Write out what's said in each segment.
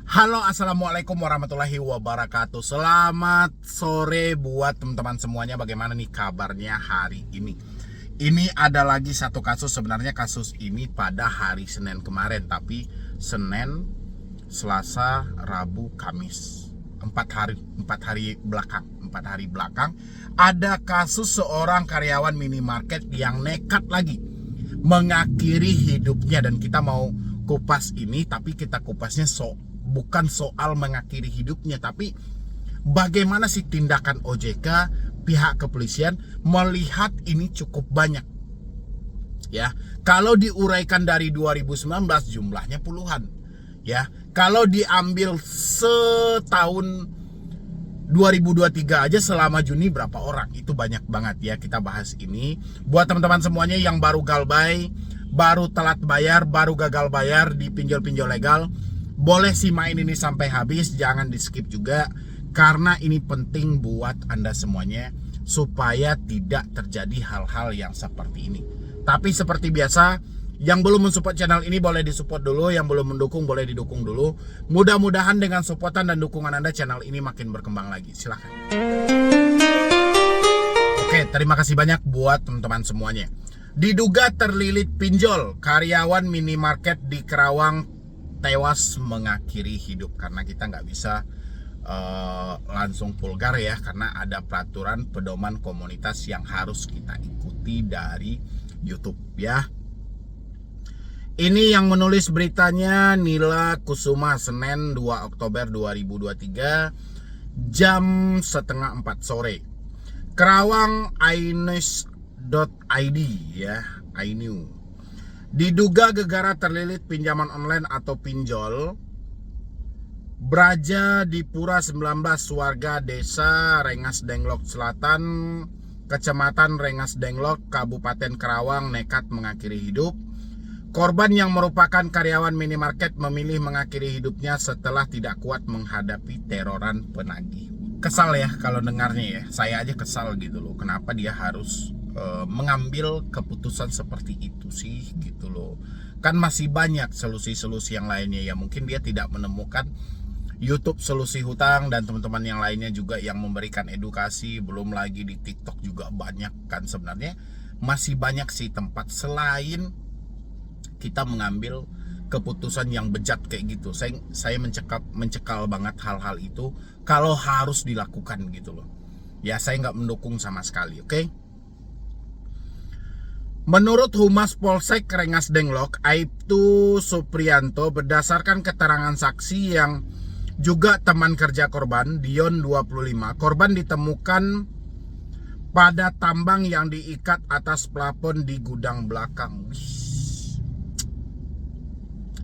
Halo, assalamualaikum warahmatullahi wabarakatuh. Selamat sore buat teman-teman semuanya. Bagaimana nih kabarnya hari ini? Ini ada lagi satu kasus. Sebenarnya kasus ini pada hari Senin kemarin, tapi Senin, Selasa, Rabu, Kamis, 4 hari belakang ada kasus seorang karyawan minimarket yang nekat lagi mengakhiri hidupnya. Dan kita mau kupas ini, tapi kita kupasnya bukan soal mengakhiri hidupnya, tapi bagaimana sih tindakan OJK, pihak kepolisian melihat ini cukup banyak. Ya, kalau diuraikan dari 2019 jumlahnya puluhan. Ya, kalau diambil setahun 2023 aja selama Juni berapa orang? Itu banyak banget ya. Kita bahas ini buat teman-teman semuanya yang baru galbay, baru telat bayar, baru gagal bayar di pinjol-pinjol legal. Boleh simain ini sampai habis, jangan di skip juga, karena ini penting buat Anda semuanya supaya tidak terjadi hal-hal yang seperti ini. Tapi seperti biasa, yang belum mensupport channel ini boleh disupport dulu, yang belum mendukung boleh didukung dulu. Mudah-mudahan dengan supportan dan dukungan Anda, channel ini makin berkembang lagi. Silahkan. Oke, terima kasih banyak buat teman-teman semuanya. Diduga terlilit pinjol, karyawan minimarket di Kerawang tewas mengakhiri hidup. Karena kita nggak bisa langsung vulgar ya, karena ada peraturan pedoman komunitas yang harus kita ikuti dari YouTube ya. Ini yang menulis beritanya Nila Kusuma, Senin 2 Oktober 2023 jam 3:30 sore. Kerawang inews.id ya, iNews. Diduga gegara terlilit pinjaman online atau pinjol, Braja Dipura 19, warga desa Rengas Denglok Selatan, Kecamatan Rengas Denglok, Kabupaten Kerawang nekat mengakhiri hidup. Korban yang merupakan karyawan minimarket memilih mengakhiri hidupnya setelah tidak kuat menghadapi teroran penagih. Kesal ya kalau dengarnya ya, saya aja kesal gitu loh. Kenapa dia harus mengambil keputusan seperti itu sih gitu loh. Kan masih banyak solusi-solusi yang lainnya ya. Mungkin dia tidak menemukan YouTube solusi hutang dan teman-teman yang lainnya juga yang memberikan edukasi. Belum lagi di TikTok juga banyak kan. Sebenarnya masih banyak sih tempat selain kita mengambil keputusan yang bejat kayak gitu. Saya mencekal banget hal-hal itu kalau harus dilakukan gitu loh. Ya, saya nggak mendukung sama sekali, oke? Menurut Humas Polsek Rengas Denglok, Aibtu Suprianto, berdasarkan keterangan saksi yang juga teman kerja korban, Dion 25, korban ditemukan pada tambang yang diikat atas plafon di gudang belakang.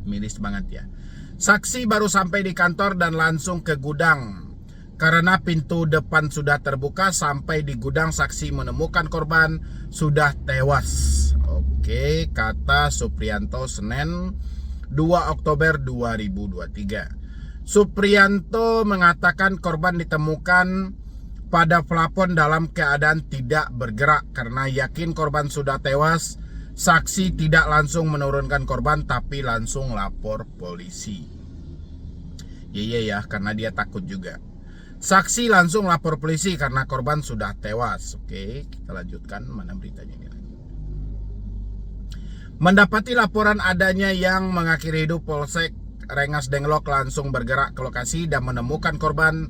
Miris banget ya. Saksi baru sampai di kantor dan langsung ke gudang. Karena pintu depan sudah terbuka, sampai di gudang saksi menemukan korban sudah tewas. Oke, kata Suprianto Senin 2 Oktober 2023. Suprianto mengatakan korban ditemukan pada plafon dalam keadaan tidak bergerak. Karena yakin korban sudah tewas, saksi tidak langsung menurunkan korban tapi langsung lapor polisi. Iya ya, karena dia takut juga. Saksi langsung lapor polisi karena korban sudah tewas. Oke, kita lanjutkan. Mana beritanya ini lagi? Mendapati laporan adanya yang mengakhiri hidup, Polsek Rengas Denglok langsung bergerak ke lokasi dan menemukan korban.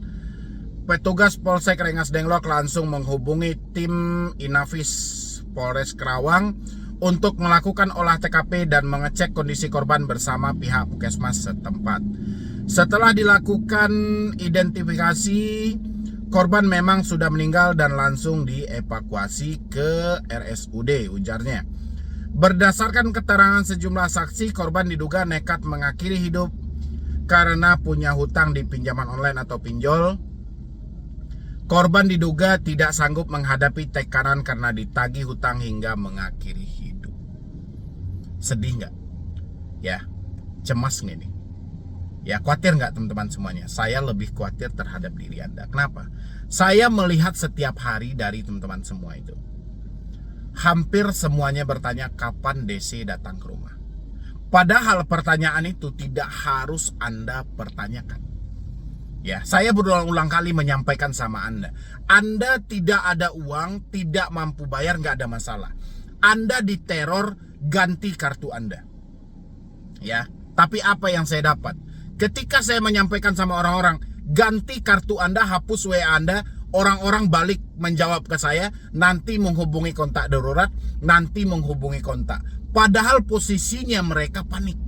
Petugas Polsek Rengas Denglok langsung menghubungi tim Inafis Polres Kerawang untuk melakukan olah TKP dan mengecek kondisi korban bersama pihak puskesmas setempat. Setelah dilakukan identifikasi, korban memang sudah meninggal dan langsung dievakuasi ke RSUD, ujarnya. Berdasarkan keterangan sejumlah saksi, korban diduga nekat mengakhiri hidup karena punya hutang di pinjaman online atau pinjol. Korban diduga tidak sanggup menghadapi tekanan karena ditagih hutang hingga mengakhiri hidup. Sedih nggak? Ya, cemas nggak nih? Ya, khawatir nggak teman-teman semuanya? Saya lebih khawatir terhadap diri Anda. Kenapa? Saya melihat setiap hari dari teman-teman semua itu. Hampir semuanya bertanya kapan DC datang ke rumah. Padahal pertanyaan itu tidak harus Anda pertanyakan. Ya, saya berulang-ulang kali menyampaikan sama Anda. Anda tidak ada uang, tidak mampu bayar, nggak ada masalah. Anda diteror, ganti kartu Anda. Ya, tapi apa yang saya dapat? Ketika saya menyampaikan sama orang-orang, ganti kartu Anda, hapus WA Anda, orang-orang balik menjawab ke saya, nanti menghubungi kontak darurat, nanti menghubungi kontak. Padahal posisinya mereka panik.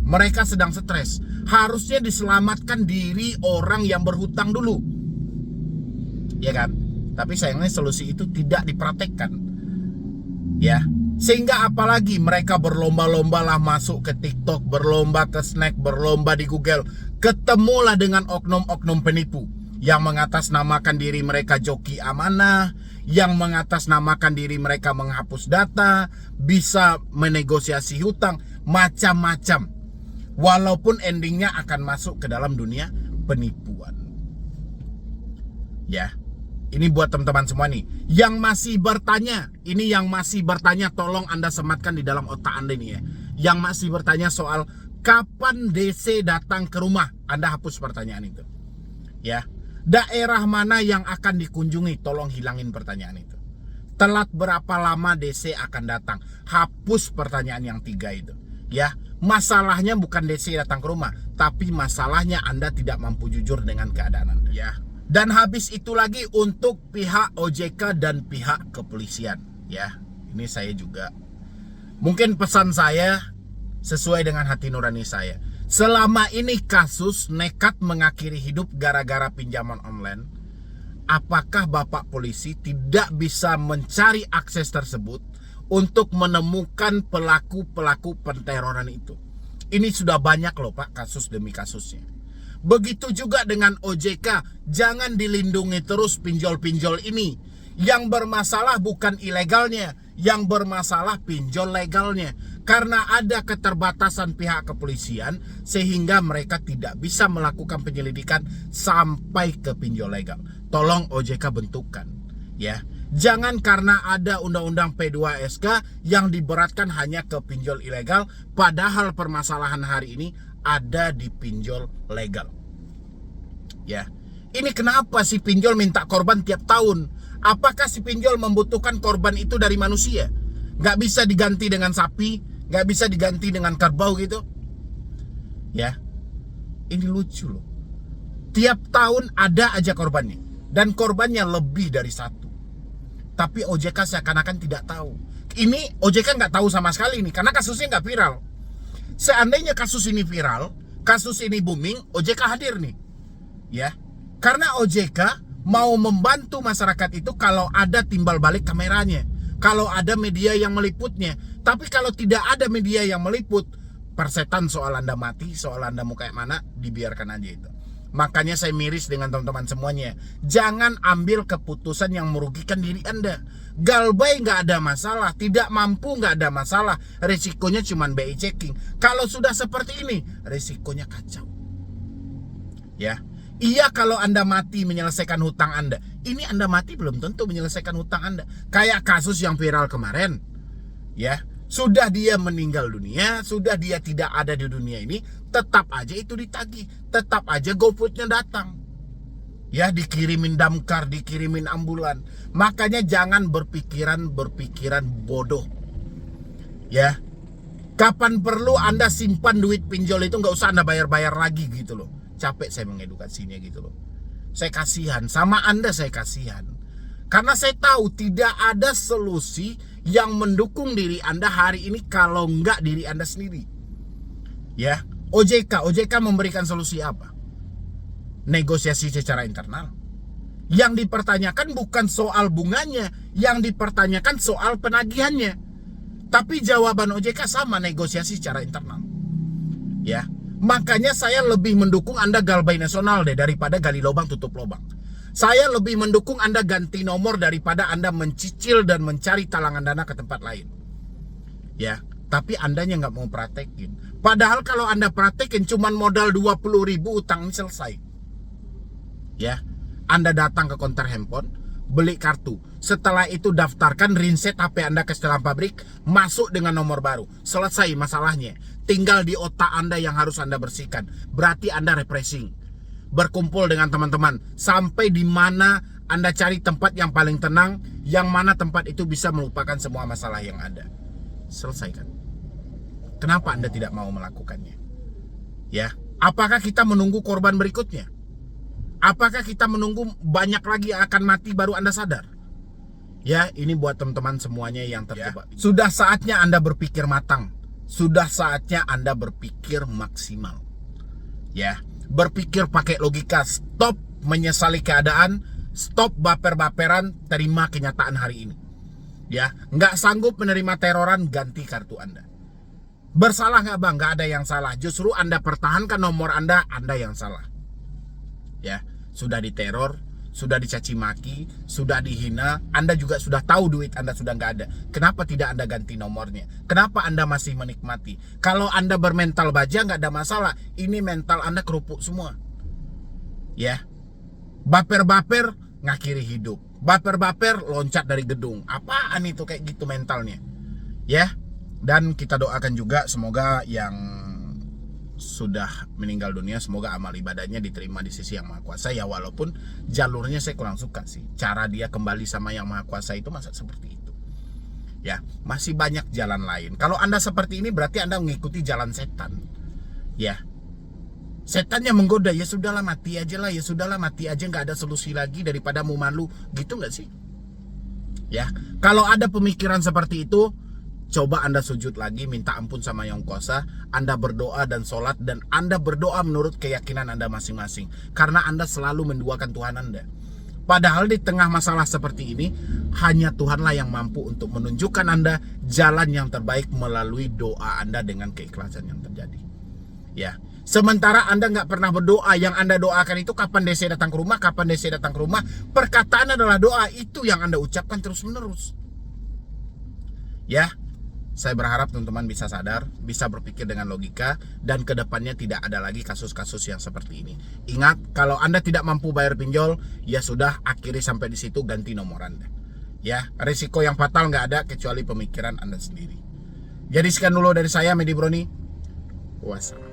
Mereka sedang stres. Harusnya diselamatkan diri orang yang berhutang dulu. Ya kan? Tapi sayangnya solusi itu tidak dipraktekkan. Ya. Sehingga apalagi mereka berlomba-lomba lah masuk ke TikTok, berlomba ke snack, berlomba di Google. Ketemulah dengan oknum-oknum penipu yang mengatasnamakan diri mereka joki amanah, yang mengatasnamakan diri mereka menghapus data, bisa menegosiasi hutang, macam-macam. Walaupun endingnya akan masuk ke dalam dunia penipuan. Ya, ini buat teman-teman semua nih yang masih bertanya. Ini yang masih bertanya, tolong Anda sematkan di dalam otak Anda nih ya. Yang masih bertanya soal kapan DC datang ke rumah, Anda hapus pertanyaan itu. Ya, daerah mana yang akan dikunjungi, tolong hilangin pertanyaan itu. Telat berapa lama DC akan datang, hapus pertanyaan yang 3 itu. Ya, masalahnya bukan DC datang ke rumah, tapi masalahnya Anda tidak mampu jujur dengan keadaan Anda. Ya. Dan habis itu lagi untuk pihak OJK dan pihak kepolisian. Ya, ini saya juga. Mungkin pesan saya sesuai dengan hati nurani saya. Selama ini kasus nekat mengakhiri hidup gara-gara pinjaman online, apakah Bapak polisi tidak bisa mencari akses tersebut untuk menemukan pelaku-pelaku penteroran itu? Ini sudah banyak loh Pak, kasus demi kasusnya. Begitu juga dengan OJK, jangan dilindungi terus pinjol-pinjol ini. Yang bermasalah bukan ilegalnya, yang bermasalah pinjol legalnya. Karena ada keterbatasan pihak kepolisian sehingga mereka tidak bisa melakukan penyelidikan sampai ke pinjol legal. Tolong OJK bentukkan, ya. Jangan karena ada undang-undang P2SK yang diberatkan hanya ke pinjol ilegal, padahal permasalahan hari ini ada di pinjol legal. Ya, ini kenapa si pinjol minta korban tiap tahun? Apakah si pinjol membutuhkan korban itu dari manusia? Gak bisa diganti dengan sapi, gak bisa diganti dengan kerbau gitu? Ya, ini lucu loh. Tiap tahun ada aja korbannya, dan korbannya lebih dari 1. Tapi OJK seakan-akan tidak tahu. Ini OJK nggak tahu sama sekali nih, karena kasusnya nggak viral. Seandainya kasus ini viral, kasus ini booming, OJK hadir nih. Ya, karena OJK mau membantu masyarakat itu kalau ada timbal balik kameranya, kalau ada media yang meliputnya. Tapi kalau tidak ada media yang meliput, persetan soal Anda mati, soal Anda mau kayak mana, dibiarkan aja itu. Makanya saya miris dengan teman-teman semuanya. Jangan ambil keputusan yang merugikan diri Anda. Galbay nggak ada masalah, tidak mampu nggak ada masalah. Risikonya cuma BI checking. Kalau sudah seperti ini, risikonya kacau. Ya, iya kalau Anda mati menyelesaikan hutang Anda. Ini Anda mati belum tentu menyelesaikan hutang Anda. Kayak kasus yang viral kemarin. Ya, sudah dia meninggal dunia, sudah dia tidak ada di dunia ini, tetap aja itu ditagih, tetap aja GoFood-nya datang. Ya, dikirimin damkar, dikirimin ambulan. Makanya jangan berpikiran bodoh. Ya, kapan perlu Anda simpan duit pinjol itu, nggak usah Anda bayar-bayar lagi gitu loh. Capek saya mengedukasinya gitu loh. Saya kasihan, sama Anda saya kasihan. Karena saya tahu tidak ada solusi yang mendukung diri Anda hari ini kalau enggak diri Anda sendiri. Ya, OJK memberikan solusi apa? Negosiasi secara internal. Yang dipertanyakan bukan soal bunganya, yang dipertanyakan soal penagihannya. Tapi jawaban OJK sama, negosiasi secara internal. Ya, makanya saya lebih mendukung Anda galbay nasional deh daripada gali lubang tutup lubang. Saya lebih mendukung Anda ganti nomor daripada Anda mencicil dan mencari talangan dana ke tempat lain. Ya, tapi Andanya nggak mau praktekin. Padahal kalau Anda praktekin cuman modal 20.000 utang selesai. Ya, Anda datang ke konter handphone, beli kartu. Setelah itu daftarkan, rinset HP Anda ke setelan pabrik, masuk dengan nomor baru. Selesai masalahnya. Tinggal di otak Anda yang harus Anda bersihkan. Berarti Anda refreshing. Berkumpul dengan teman-teman. Sampai di mana Anda cari tempat yang paling tenang, yang mana tempat itu bisa melupakan semua masalah yang ada. Selesaikan. Kenapa Anda tidak mau melakukannya? Ya, apakah kita menunggu korban berikutnya? Apakah kita menunggu banyak lagi yang akan mati baru Anda sadar? Ya, ini buat teman-teman semuanya yang terjebak. Ya. Sudah saatnya Anda berpikir matang. Sudah saatnya Anda berpikir maksimal. Ya, berpikir pakai logika. Stop menyesali keadaan. Stop baper-baperan. Terima kenyataan hari ini. Ya, nggak sanggup menerima teroran, ganti kartu Anda. Bersalah nggak bang? Nggak ada yang salah. Justru Anda pertahankan nomor Anda yang salah. Ya, sudah diteror, sudah dicaci maki, sudah dihina. Anda juga sudah tahu duit Anda sudah nggak ada. Kenapa tidak Anda ganti nomornya? Kenapa Anda masih menikmati? Kalau Anda bermental baja nggak ada masalah. Ini mental Anda kerupuk semua. Ya, baper-baper ngakhiri hidup. Baper-baper loncat dari gedung. Apaan itu kayak gitu mentalnya? Ya. Dan kita doakan juga semoga yang sudah meninggal dunia, semoga amal ibadahnya diterima di sisi Yang Maha Kuasa. Ya walaupun jalurnya saya kurang suka sih. Cara dia kembali sama Yang Maha Kuasa itu masa seperti itu. Ya, masih banyak jalan lain. Kalau Anda seperti ini berarti Anda mengikuti jalan setan. Ya. Setannya menggoda, ya sudahlah mati aja lah, ya sudahlah mati aja, nggak ada solusi lagi daripada mau malu. Gitu nggak sih? Ya, kalau ada pemikiran seperti itu, coba Anda sujud lagi, minta ampun sama Yang Kuasa. Anda berdoa dan sholat, dan Anda berdoa menurut keyakinan Anda masing-masing. Karena Anda selalu menduakan Tuhan Anda. Padahal di tengah masalah seperti ini, hanya Tuhanlah yang mampu untuk menunjukkan Anda jalan yang terbaik melalui doa Anda dengan keikhlasan yang terjadi. Ya, sementara Anda nggak pernah berdoa, yang Anda doakan itu kapan DC datang ke rumah, kapan DC datang ke rumah. Perkataan adalah doa, itu yang Anda ucapkan terus-menerus. Ya, saya berharap teman-teman bisa sadar, bisa berpikir dengan logika, dan kedepannya tidak ada lagi kasus-kasus yang seperti ini. Ingat, kalau Anda tidak mampu bayar pinjol, ya sudah, akhiri sampai di situ, ganti nomor Anda. Ya, risiko yang fatal nggak ada kecuali pemikiran Anda sendiri. Jadi sekian dulu dari saya, Medi Broni. Wassalam.